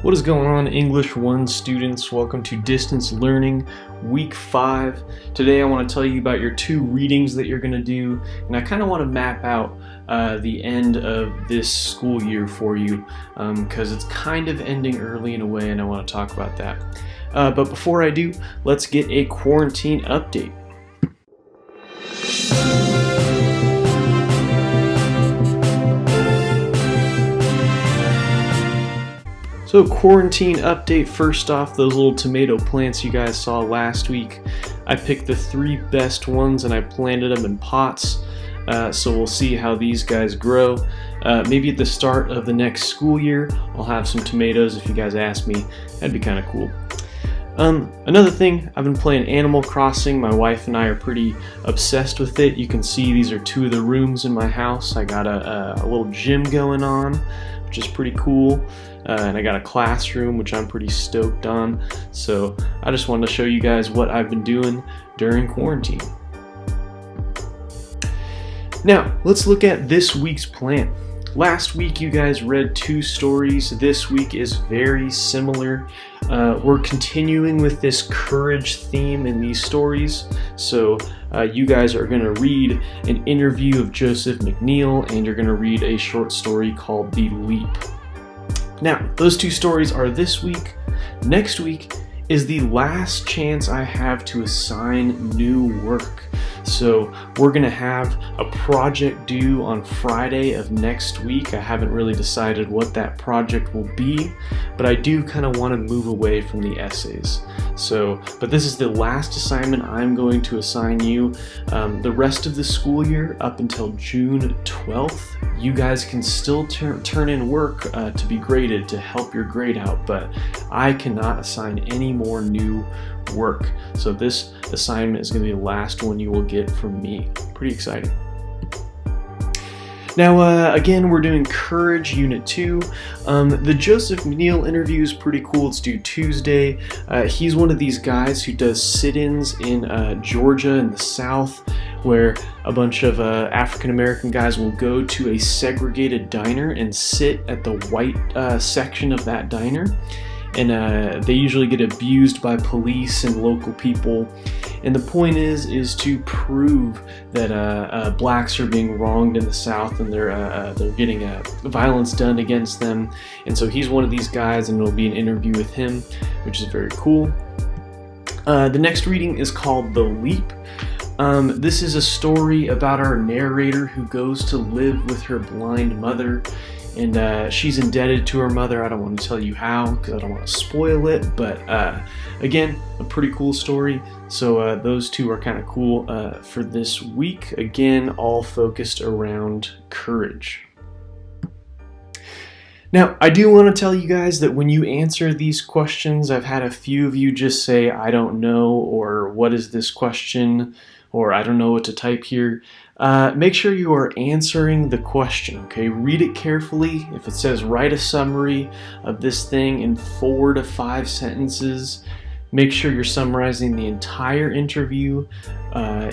What is going on, English 1 students? Welcome to Distance Learning Week 5. Today I want to tell you about your 2 readings that you're going to do, and I kind of want to map out the end of this school year for you because it's kind of ending early in a way, and I want to talk about that. But before I do, let's get a quarantine update. So quarantine update, first off, those little tomato plants you guys saw last week, I picked the 3 best ones and I planted them in pots. So we'll see how these guys grow. Maybe at the start of the next school year, I'll have some tomatoes if you guys ask me. That'd be kind of cool. Another thing, I've been playing Animal Crossing. My wife and I are pretty obsessed with it. You can see these are 2 of the rooms in my house. I got a little gym going on, which is pretty cool. And I got a classroom, which I'm pretty stoked on. So I just wanted to show you guys what I've been doing during quarantine. Now, let's look at this week's plan. Last week you guys read 2 stories. This week is very similar. We're continuing with this courage theme in these stories. So you guys are going to read an interview of Joseph McNeil, and you're going to read a short story called The Leap. Now, those 2 stories are this week. Next week is the last chance I have to assign new work. So we're gonna have a project due on Friday of next week. I haven't really decided what that project will be, but I do kind of want to move away from the essays. But this is the last assignment I'm going to assign you. The rest of the school year, up until June 12th, you guys can still turn in work to be graded to help your grade out, but I cannot assign any more new work. So this assignment is going to be the last one you will get from me. Pretty exciting. Now, again, we're doing Courage Unit 2. The Joseph McNeil interview is pretty cool. It's due Tuesday. He's one of these guys who does sit-ins in Georgia in the South, where a bunch of African-American guys will go to a segregated diner and sit at the white section of that diner. And they usually get abused by police and local people. And the point is to prove that blacks are being wronged in the South, and they're getting violence done against them. And so he's one of these guys, and it'll be an interview with him, which is very cool. The next reading is called The Leap. This is a story about our narrator who goes to live with her blind mother. And she's indebted to her mother. I don't want to tell you how because I don't want to spoil it, but again, a pretty cool story. So those 2 are kind of cool for this week. Again, all focused around courage. Now, I do want to tell you guys that when you answer these questions, I've had a few of you just say, I don't know, or what is this question, or I don't know what to type here. Make sure you are answering the question, okay? Read it carefully. If it says write a summary of this thing in 4 to 5 sentences, make sure you're summarizing the entire interview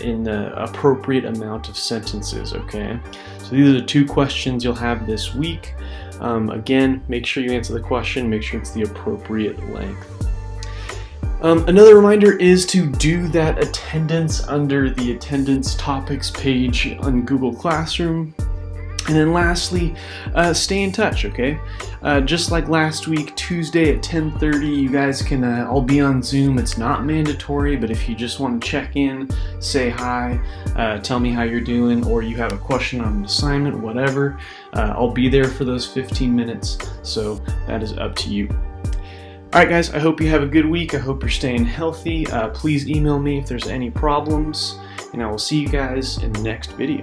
in the appropriate amount of sentences, okay? So these are the 2 questions you'll have this week. Again, make sure you answer the question, make sure it's the appropriate length. Another reminder is to do that attendance under the attendance topics page on Google Classroom. And then lastly, stay in touch, okay? Just like last week, Tuesday at 10:30, you guys can all be on Zoom. It's not mandatory, but if you just want to check in, say hi, tell me how you're doing, or you have a question on an assignment, whatever, I'll be there for those 15 minutes, so that is up to you. Alright guys, I hope you have a good week. I hope you're staying healthy. Please email me if there's any problems, and I will see you guys in the next video.